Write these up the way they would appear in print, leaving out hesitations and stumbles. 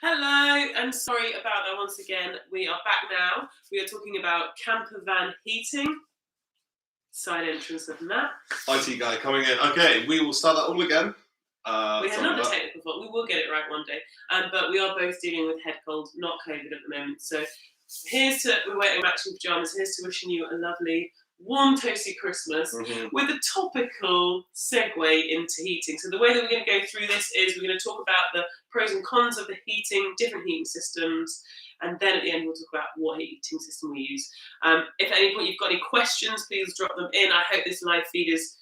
Hello, and sorry about that once again. We are back now. We are talking about camper van heating. Side entrance of Matt. IT guy coming in. Okay, we will start that all again. We had another technical fault. We will get it right one day. But we are both dealing with head cold, not COVID at the moment. So we're wearing matching pajamas. Here's to wishing you a lovely, warm, toasty Christmas with a topical segue into heating. So the way that we're going to go through this is we're going to talk about the pros and cons of the heating, different heating systems, and then at the end we'll talk about what heating system we use. If at any point you've got any questions, please drop them in. I hope this live feed is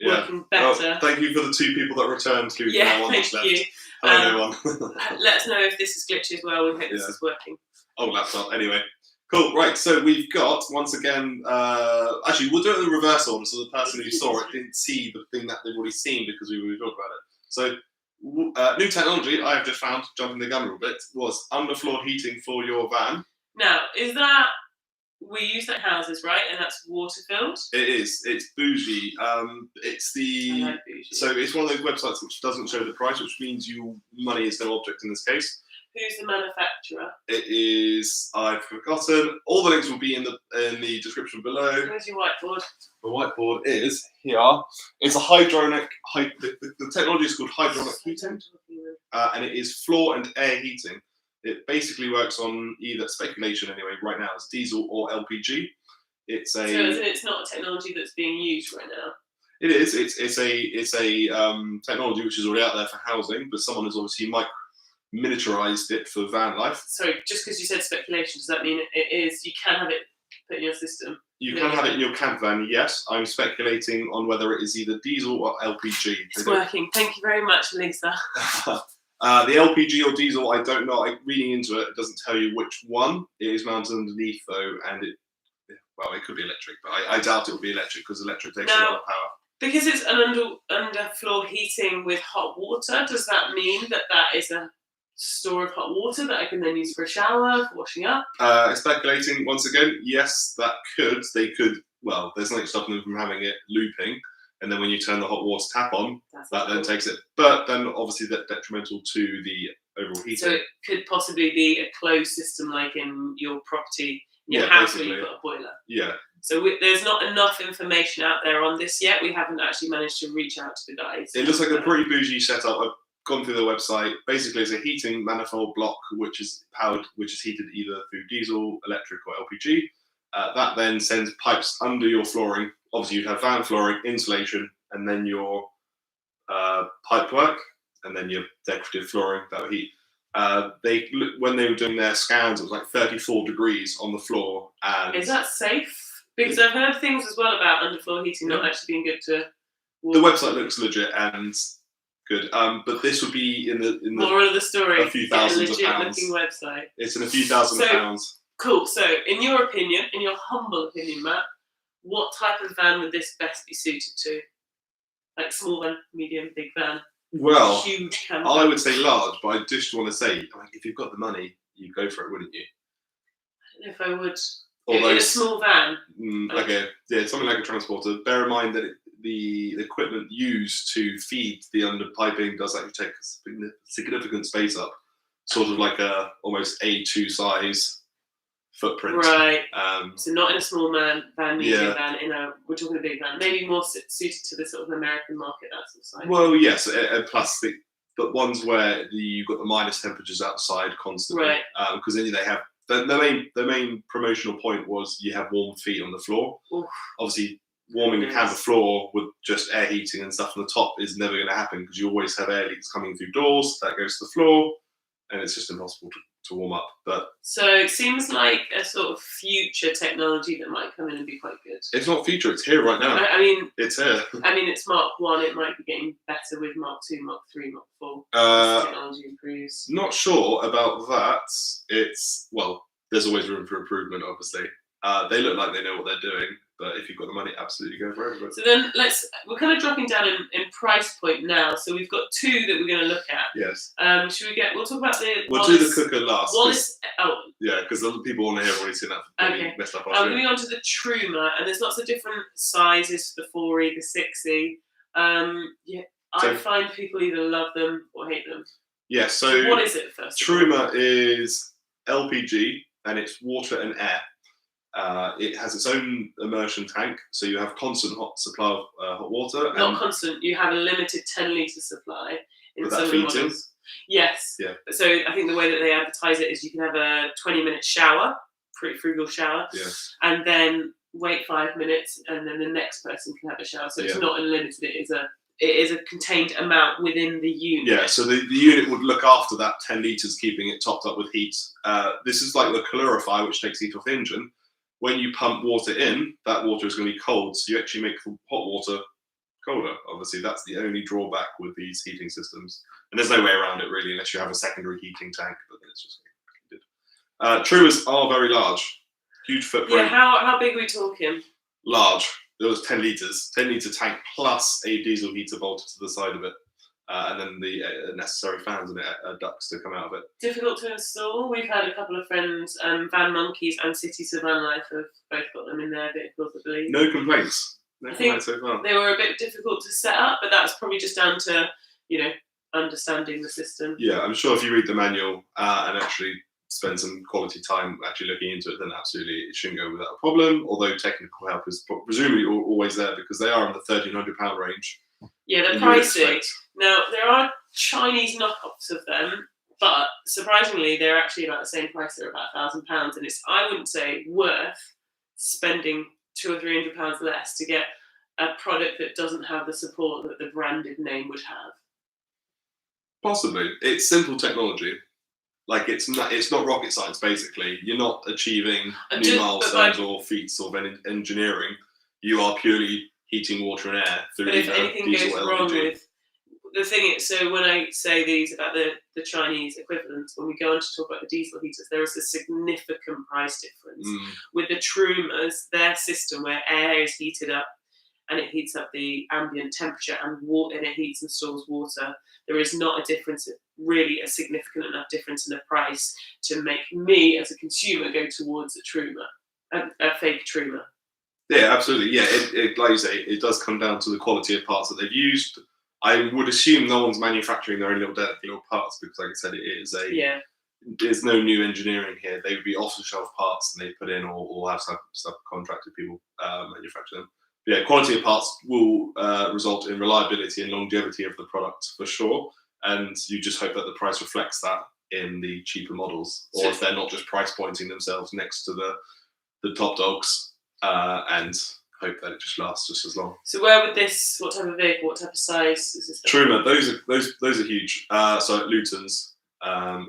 working better. Thank you for the 2 people that returned to now thank you. Hello everyone. Let us know if this is glitchy as well. We hope this is working. Oh, laptop. Anyway. Cool, right, so we've got, once again, actually, we'll do it in the reverse order, so the person who saw it didn't see the thing that they've already seen because we were talking about it. So, new technology I have just found, jumping the gun a little bit, was underfloor heating for your van. Now, we use that in houses, right? And that's water-filled? It is. It's bougie. It's the... I like bougie. So it's one of those websites which doesn't show the price, which means money is no object in this case. Who's the manufacturer? It is, I've forgotten. All the links will be in the description below. Where's your whiteboard? The whiteboard is here. It's a hydronic, the technology is called hydronic heating, and it is floor and air heating. It basically works on either, speculation anyway, right now, it's diesel or LPG. So it's not a technology that's being used right now? It is. It's a technology which is already out there for housing, but someone has obviously miniaturized it for van life. Sorry, just because you said speculation, does that mean you can have it put in your system? You can have it in your camper van, yes. I'm speculating on whether it is either diesel or LPG. It's working. Thank you very much, Lisa. The LPG or diesel, I don't know. Reading into it, it doesn't tell you which one. It is mounted underneath, though, and it could be electric, but I doubt it will be electric because electric takes a lot of power. Because it's an underfloor heating with hot water, does that mean that is a store of hot water that I can then use for a shower, for washing up? Speculating once again, yes, they could. Well, there's nothing stopping them from having it looping, and then when you turn the hot water tap on, then takes it. But then obviously that's detrimental to the overall heating. So it could possibly be a closed system, like in your property, in your house where you've got a boiler. Yeah. So there's not enough information out there on this yet. We haven't actually managed to reach out to the guys. It looks like a pretty bougie setup. I've gone through the website. Basically, it's a heating manifold block which is heated either through diesel, electric, or LPG. That then sends pipes under your flooring. Obviously, you'd have van flooring, insulation, and then your pipe work, and then your decorative flooring that would heat. When they were doing their scans, it was like 34 degrees on the floor. And is that safe? Because I've heard things as well about underfloor heating not actually being good to walk. The website looks legit and good, but this would be in the moral of the story. A few thousands of pounds. Looking website. It's in a few thousand pounds. Cool. So, in your opinion, in your humble opinion, Matt, what type of van would this best be suited to? Like small van, medium, big van? Well, huge camper. I would say large, but I just want to say, if you've got the money, you'd go for it, wouldn't you? I don't know if I would. In a small van. Okay, yeah, something like a transporter. Bear in mind that the equipment used to feed the underpiping does actually take a significant space up, sort of like a almost A2 size footprint. Right. So not in a small van, medium van. We're talking a big van, maybe more suited to the sort of American market, that sort of size. Well, yes, and plus but ones where you've got the minus temperatures outside constantly, right? Because then they have. The main promotional point was you have warm feet on the floor. Oof. Obviously, warming the camper floor with just air heating and stuff on the top is never going to happen because you always have air leaks coming through doors that goes to the floor, and it's just impossible to warm up. But so it seems like a sort of future technology that might come in and be quite good. It's not future; it's here right now. I mean, it's here. I mean, it's Mark 1. It might be getting better with Mark 2, Mark 3, Mark 4. As technology improves. Not sure about that. There's always room for improvement, obviously. They look like they know what they're doing, but if you've got the money, absolutely go for it. So then we're kind of dropping down in price point now. So we've got 2 that we're going to look at. Yes. We'll talk about We'll do the cooker last. Wallis. Yeah, because the people on here have already seen that. Okay. Messed up. Moving on to the Truma, and there's lots of different sizes for the 4E, the 6E. I find people either love them or hate them. Yeah, so what is it first? Truma is LPG, and it's water and air. It has its own immersion tank, so you have constant hot supply of hot water. Not constant. You have a limited 10-litre supply in some of the models. Yes. Yeah. So I think the way that they advertise it is you can have a 20-minute shower, pretty frugal shower, and then wait 5 minutes, and then the next person can have a shower. So it's not unlimited. It is a contained amount within the unit. Yeah, so the unit would look after that 10 litres, keeping it topped up with heat. This is like the calorifier, which takes heat off the engine. When you pump water in, that water is going to be cold, so you actually make the hot water colder. Obviously, that's the only drawback with these heating systems. And there's no way around it, really, unless you have a secondary heating tank, but then it's just Trumas are very large, huge footprint. Yeah, how big are we talking? Large. There was 10 litres, 10-litre tank plus a diesel heater bolted to the side of it. And then the necessary fans and ducts to come out of it. Difficult to install. We've had a couple of friends, Van Monkeys and Cities of Van Life, have both got them in their vehicles, I believe. No complaints. No complaints so far. They were a bit difficult to set up, but that's probably just down to, understanding the system. Yeah, I'm sure if you read the manual and actually spend some quality time actually looking into it, then absolutely it shouldn't go without a problem. Although technical help is presumably always there because they are in the £1,300 range. Yeah, they're pricey. Now, there are Chinese knockoffs of them, but surprisingly, they're actually about the same price. They're about £1,000, and it's, I wouldn't say, worth spending £200 or £300 less to get a product that doesn't have the support that the branded name would have. Possibly. It's simple technology. Like, it's not rocket science, basically. You're not achieving new milestones or feats of engineering. You are purely heating water and air through but if anything diesel goes LPG. wrong with the thing is, so when I say these about the Chinese equivalents, when we go on to talk about the diesel heaters, there is a significant price difference. With the Trumas, their system where air is heated up and it heats up the ambient temperature and it heats and stores water, there is not a difference, really a significant enough difference in the price to make me as a consumer go towards a Truma, a fake Truma. Yeah, absolutely. Yeah, it like you say, it does come down to the quality of parts that they've used. I would assume no one's manufacturing their own little parts because, like I said, it is there's no new engineering here. They would be off-the-shelf parts and they put in or have subcontracted people manufacture them. But yeah, quality of parts will result in reliability and longevity of the product for sure. And you just hope that the price reflects that in the cheaper models, or if they're not just price pointing themselves next to the top dogs. And hope that it just lasts just as long. So where would this? What type of vehicle? What type of size is this? Truma, those are huge. So at Luton's,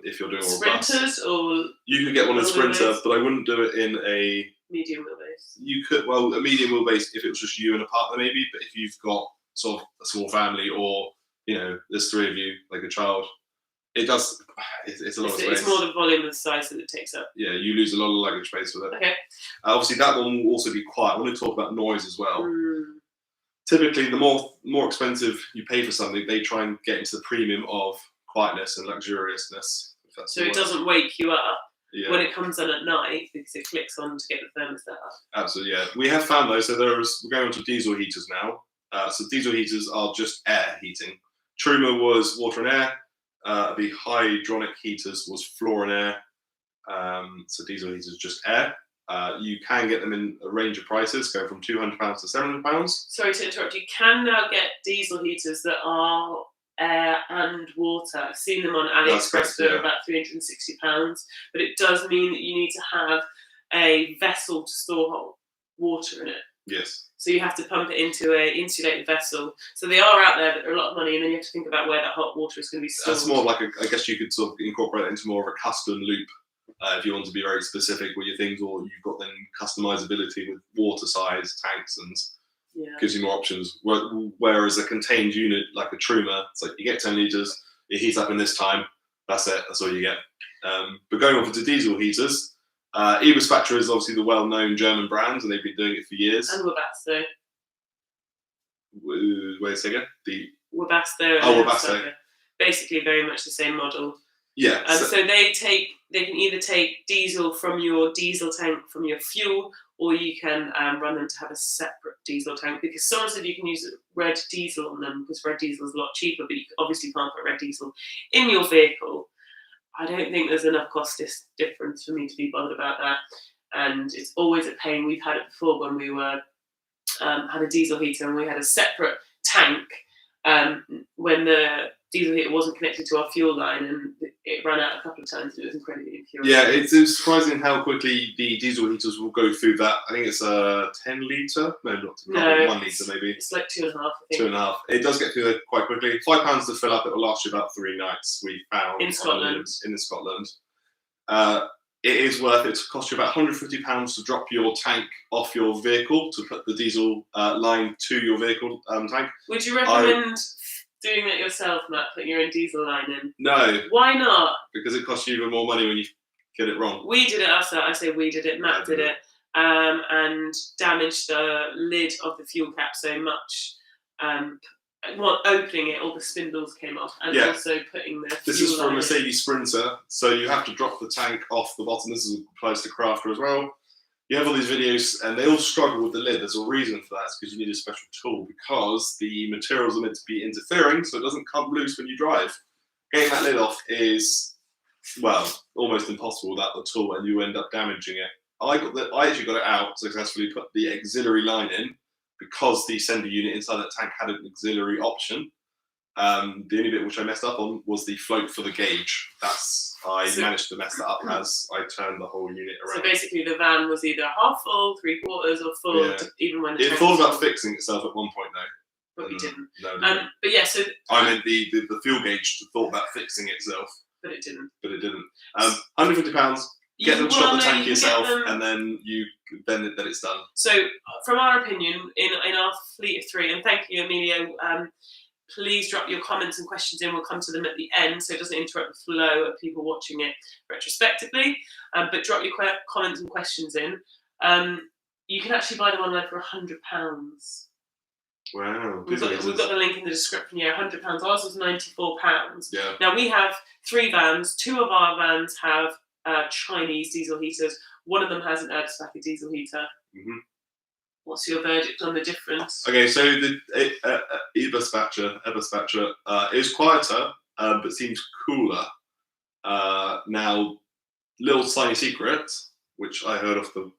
if you're doing all sprinters, or you could get one in a sprinter, but I wouldn't do it in a medium wheelbase. You could, a medium wheelbase if it was just you and a partner maybe, but if you've got sort of a small family or there's three of you, like a child. It's a lot of space. It's more the volume and size that it takes up. Yeah, you lose a lot of luggage space with it. Okay. Obviously, that one will also be quiet. I want to talk about noise as well. Typically, the more expensive you pay for something, they try and get into the premium of quietness and luxuriousness. So it doesn't wake you up when it comes on at night because it clicks on to get the thermostat up. Absolutely, yeah. We have found though, so we're going on to diesel heaters now. So diesel heaters are just air heating. Truma was water and air. The hydronic heaters was floor and air. So diesel heaters just air. You can get them in a range of prices, going from £200 to £700. Sorry to interrupt. You can now get diesel heaters that are air and water. I've seen them on AliExpress for about £360, but it does mean that you need to have a vessel to store hot water in it. Yes. So you have to pump it into an insulated vessel. So they are out there, but they're a lot of money, and then you have to think about where that hot water is going to be stored. That's more like I guess you could sort of incorporate it into more of a custom loop if you want to be very specific with your things, or you've got then customizability with water size, tanks, and gives you more options. Whereas a contained unit like a Truma, it's like you get 10 litres, it heats up in this time, that's it, that's all you get. But going on to diesel heaters, Eberspacher is obviously the well-known German brand, and they've been doing it for years. And Webasto. Wait a second. Webasto. Webasto. Basically, very much the same model. Yeah. So they can either take diesel from your diesel tank from your fuel, or you can run them to have a separate diesel tank, because someone said you can use red diesel on them because red diesel is a lot cheaper, but you obviously can't put red diesel in your vehicle. I don't think there's enough cost difference for me to be bothered about that, and it's always a pain. We've had it before when we were had a diesel heater and we had a separate tank when the diesel heater wasn't connected to our fuel line, and it ran out a couple of times. It was incredibly infuriating. Yeah, it's surprising how quickly the diesel heaters will go through that. I think it's a 10 litre. No, 1 litre maybe. It's like 2.5. I think. 2.5. It does get through there quite quickly. £5 to fill up. It will last you about 3 nights. We found in Scotland. In Scotland, it is worth it. To cost you about £150 to drop your tank off your vehicle to put the diesel line to your vehicle tank. Would you recommend doing that yourself, Matt? Putting your own diesel line in? No. Why not? Because it costs you even more money when you get it wrong. We did it ourselves. I say we did it. Matt did it, and damaged the lid of the fuel cap so much. Opening it, all the spindles came off, and also putting the. This is for a Mercedes Sprinter, so you have to drop the tank off the bottom. This is applies to Crafter as well. You have all these videos, and they all struggle with the lid. There's a reason for that. It's because you need a special tool, because the materials are meant to be interfering, so it doesn't come loose when you drive. Getting that lid off is, well, almost impossible without the tool, and you end up damaging it. I actually got it out successfully, put the auxiliary line in, because the sender unit inside that tank had an auxiliary option. The only bit which I messed up on was the float for the gauge. I managed to mess that up as I turned the whole unit around. So basically the van was either half full, 3/4 or full, even when it thought about fixing itself at one point though. But we didn't. No. But yeah, so I meant the fuel gauge thought about fixing itself. But it didn't. £150. Get them to shop the tank yourself, and then it's done. So, from our opinion, in our fleet of 3, and thank you, Emilio. Please drop your comments and questions in. We'll come to them at the end, so it doesn't interrupt the flow of people watching it retrospectively. But drop your comments and questions in. You can actually buy them online for £100. Wow. We've got the link in the description. Yeah, £100. Ours was £94. Yeah. Now we have 3 vans. 2 of our vans have Chinese diesel heaters. One of them has an Underfloor diesel heater. Mm-hmm. What's your verdict on the difference? Okay, so the Eberspatcher is quieter, but seems cooler. Now, little tiny secret, which I heard off the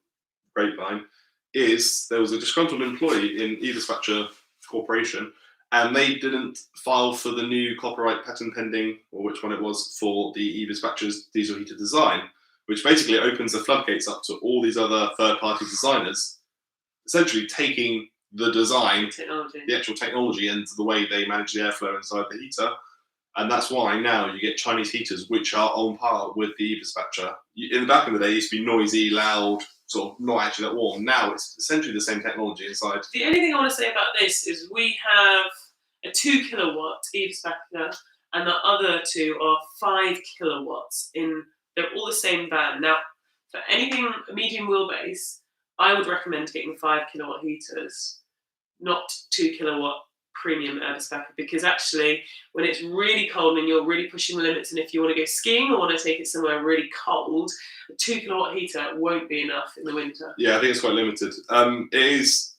grapevine, is there was a disgruntled employee in Eberspatcher Corporation, and they didn't file for the new copyright patent pending, or which one it was, for the Eberspatcher's diesel heater design, which basically opens the floodgates up to all these other third-party designers, essentially taking the design, the actual technology, and the way they manage the airflow inside the heater. And that's why now you get Chinese heaters which are on par with the Eberspatcher. In the back of the day, it used to be noisy, loud, sort of not actually that warm. Now it's essentially the same technology inside. The only thing I want to say about this is we have a 2 kilowatt Eberspatcher, and the other 2 are 5 kilowatts. They're all the same van. Now, for anything medium wheelbase, I would recommend getting 5 kilowatt heaters, not 2 kilowatt premium Eberspatcher, because actually when it's really cold and you're really pushing the limits, and if you want to go skiing or want to take it somewhere really cold, a 2 kilowatt heater won't be enough in the winter. Yeah, I think it's quite limited. It is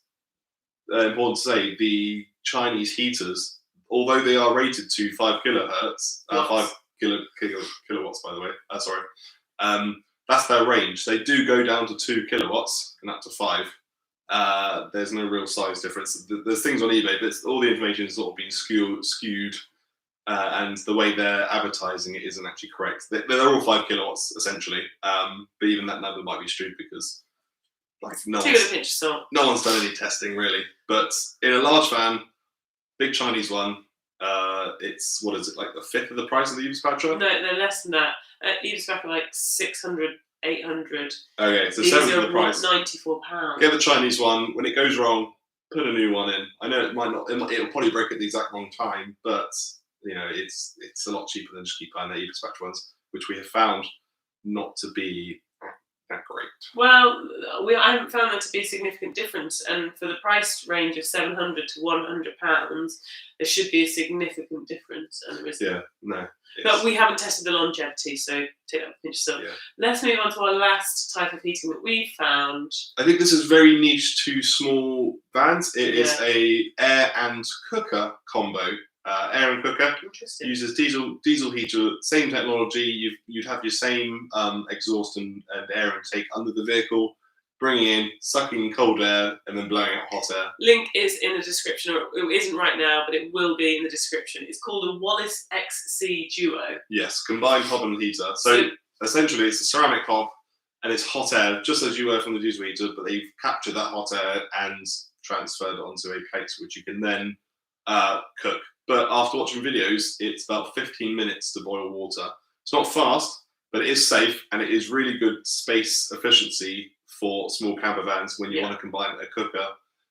important to say the Chinese heaters, although they are rated to 5 kilohertz, 5 kilowatts by the way, that's their range. They do go down to 2 kilowatts and up to 5. There's no real size difference. There's things on eBay, but all the information is sort of being skewed, and the way they're advertising it isn't actually correct. They're all 5 kilowatts essentially, but even that number might be skewed because no one's done any testing really. But in a large van, big Chinese one, it's what is it, like a fifth of the price of the Eberspatcher? No, they're less than that. Eberspatcher like 600, 800. Okay, so 7th of the price. £94. Get the Chinese one. When it goes wrong, put a new one in. I know it might not. It'll probably break at the exact wrong time, but it's a lot cheaper than just keep buying the Eberspatcher ones, which we have found not to be great. Well, I haven't found that to be a significant difference, and for the price range of £700 to £100, there should be a significant difference, and there isn't. Yeah, no. But we haven't tested the longevity, so take that with a pinch of salt. Yeah. Let's move on to our last type of heating that we found. I think this is very niche to small vans. It is a air and cooker combo. Air and cooker uses diesel heater, same technology. You'd have your same exhaust and air intake under the vehicle, bringing in, sucking in cold air, and then blowing out hot air. Link is in the description, or it isn't right now, but it will be in the description. It's called a Wallis Xc Duo. Yes, combined hob and heater. So essentially, it's a ceramic hob, and it's hot air, just as you were from the diesel heater, but they've captured that hot air and transferred it onto a plate, which you can then cook. But after watching videos, it's about 15 minutes to boil water. It's not fast, but it is safe, and it is really good space efficiency for small camper vans when you want to combine a cooker.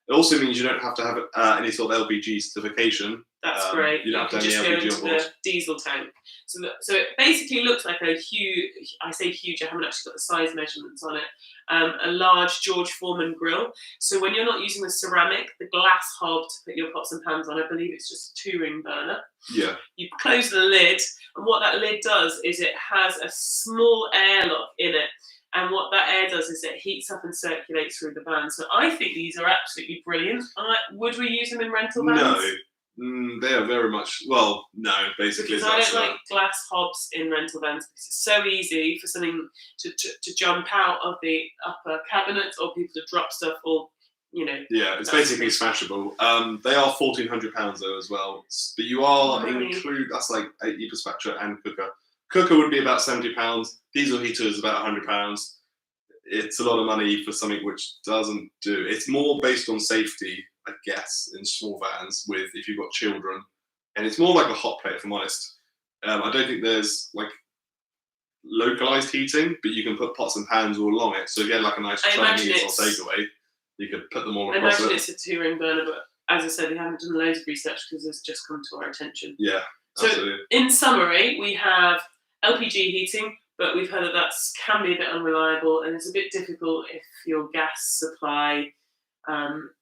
It also means you don't have to have any sort of LPG certification. That's great. You don't have to just have go any LPG into on board. the diesel tank. So it basically looks like a huge, I say huge, I haven't actually got the size measurements on it, a large George Foreman grill. So when you're not using the ceramic, the glass hob to put your pots and pans on, I believe it's just a 2-ring burner. Yeah. You close the lid, and what that lid does is it has a small airlock in it. And what that air does is it heats up and circulates through the van. So I think these are absolutely brilliant. Would we use them in rental vans? No, they are very much, well, no, basically. Because I don't like glass hobs in rental vans because it's so easy for something to jump out of the upper cabinet, or people to drop stuff, or, you know. Yeah, it's basically smashable. They are £1,400 though as well. But you are that's like a dispatcher and cooker. Cooker would be about £70. Diesel heater is about £100. It's a lot of money for something which doesn't do. It's more based on safety, I guess, in small vans with if you've got children, and it's more like a hot plate, if I'm honest. I don't think there's like localized heating, but you can put pots and pans all along it. So if you had like a nice Chinese or takeaway, you could put them all across it. I imagine it's a 2-ring burner, but as I said, we haven't done loads of research because it's just come to our attention. Yeah, absolutely. So in summary, we have LPG heating, but we've heard that can be a bit unreliable, and it's a bit difficult if your gas supply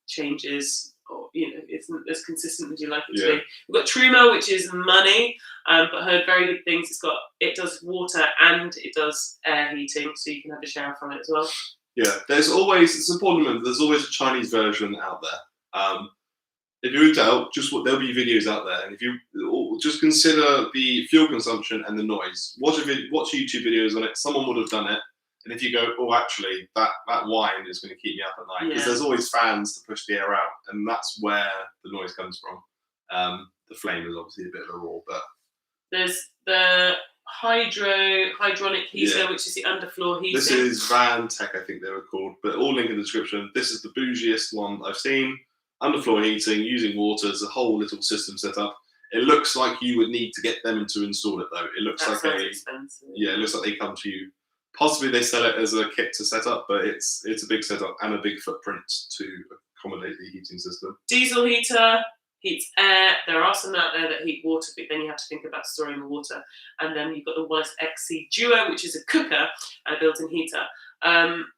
changes, or isn't as consistent as you like it to be. We've got Truma, which is money, but heard very good things. It does water and it does air heating, so you can have a shower from it as well. Yeah, it's important to remember there's always a Chinese version out there. If you're in doubt, there'll be videos out there, and if you just consider the fuel consumption and the noise, watch YouTube videos on it. Someone would have done it, and if you go, oh, actually, that wine is going to keep me up at night, because there's always fans to push the air out, and that's where the noise comes from. The flame is obviously a bit of a roar, but there's the hydronic heater, which is the underfloor heating. This is Van Tech, I think they were called, but all link in the description. This is the bougiest one I've seen. Underfloor heating, using water, as a whole little system set up. It looks like you would need to get them to install it though. It looks expensive. It looks like they come to you. Possibly they sell it as a kit to set up, but it's a big setup and a big footprint to accommodate the heating system. Diesel heater heats air. There are some out there that heat water, but then you have to think about storing the water. And then you've got the Wallis Xc Duo, which is a cooker and a built-in heater.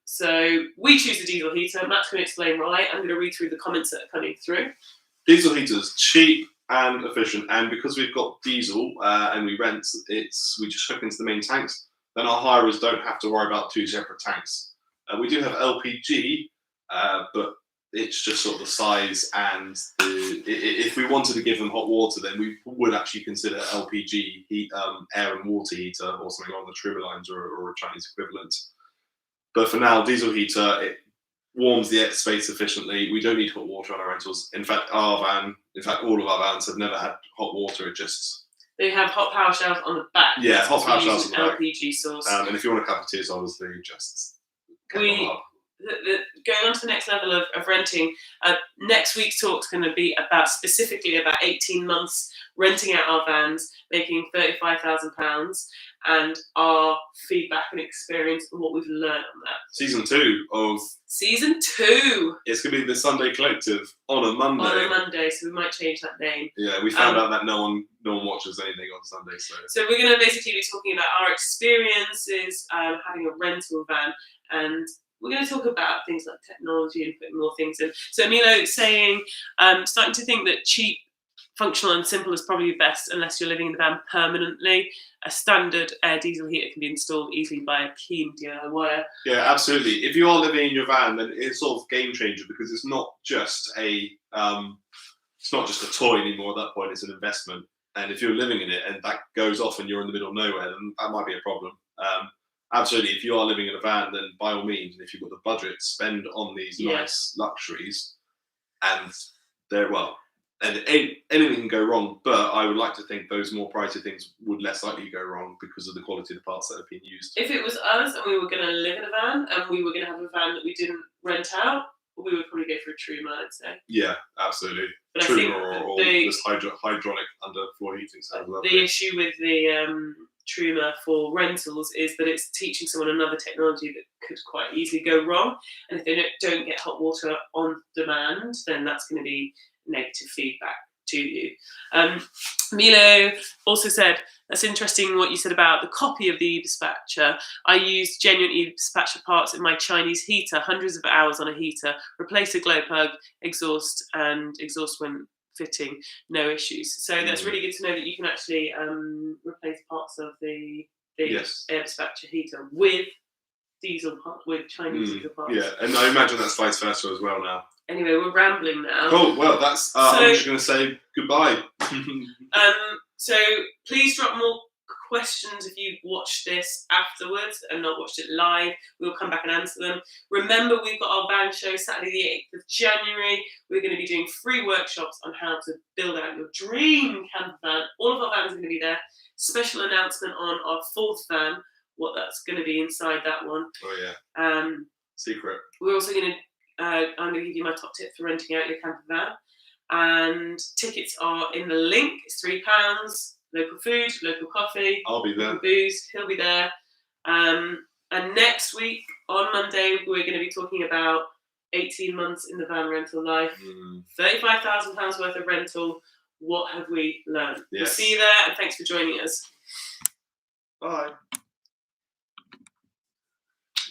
So we choose the diesel heater. Matt's going to explain why. I'm going to read through the comments that are coming through. Diesel heaters, cheap and efficient, and because we've got diesel and we rent, we just hook into the main tanks. Then our hirers don't have to worry about 2 separate tanks. We do have LPG, but it's just sort of the size and if we wanted to give them hot water, then we would actually consider LPG air and water heater, or something along the Truma lines, or a Chinese equivalent. But for now, diesel heater, it warms the space efficiently. We don't need hot water on our rentals. In fact, all of our vans have never had hot water. They have hot power showers on the back. Yeah, hot power showers on the back. LPG source. And if you want a cup of tea, it's obviously just we going on to the next level of renting. Next week's talk is going to be specifically about 18 months renting out our vans, making £35,000, and our feedback and experience and what we've learned on that. Season 2 of. Season 2. It's going to be the Sunday Collective on a Monday. On a Monday, so we might change that name. Yeah, we found out that no one watches anything on Sunday. So we're going to basically be talking about our experiences having a rental van, and we're going to talk about things like technology and putting more things in. So Milo saying, starting to think that cheap, functional and simple is probably best unless you're living in the van permanently. A standard air diesel heater can be installed easily by a keen DIYer. Yeah, absolutely. If you are living in your van, then it's sort of game changer, because it's not just a toy anymore. At that point, it's an investment. And if you're living in it and that goes off and you're in the middle of nowhere, then that might be a problem. Absolutely, if you are living in a van, then by all means, and if you've got the budget, spend on these nice luxuries. And anything can go wrong, but I would like to think those more pricey things would less likely go wrong because of the quality of the parts that have been used. If it was us and we were going to live in a van and we were going to have a van that we didn't rent out, we would probably go for a Truma, I'd say. Yeah, absolutely. But Truma or this hydronic underfloor heating sounds lovely. The issue with the Truma for rentals is that it's teaching someone another technology that could quite easily go wrong, and if they don't get hot water on demand, then that's going to be negative feedback to you. Milo also said, that's interesting what you said about the copy of the e-dispatcher. I used genuine e-dispatcher parts in my Chinese heater, hundreds of hours on a heater, replace a glow plug, exhaust when fitting, no issues. So that's really good to know that you can actually replace parts of the air dispatcher heater with Chinese diesel parts. Yeah, and I imagine that's vice versa as well now. Anyway, we're rambling now. Cool. Well, that's. I'm just going to say goodbye. So please drop more questions if you've watched this afterwards and not watched it live. We'll come back and answer them. Remember, we've got our van show Saturday the 8th of January. We're going to be doing free workshops on how to build out your dream camper van. All of our vans are going to be there. Special announcement on our 4th van, what that's going to be inside that one. Oh yeah. Secret. We're also going to. I'm going to give you my top tip for renting out your camper van. And tickets are in the link. It's £3. Local food, local coffee. I'll be there. Local booze. He'll be there. And next week, on Monday, we're going to be talking about 18 months in the van rental life. £35,000 worth of rental. What have we learned? Yes. We'll see you there, and thanks for joining us. Bye.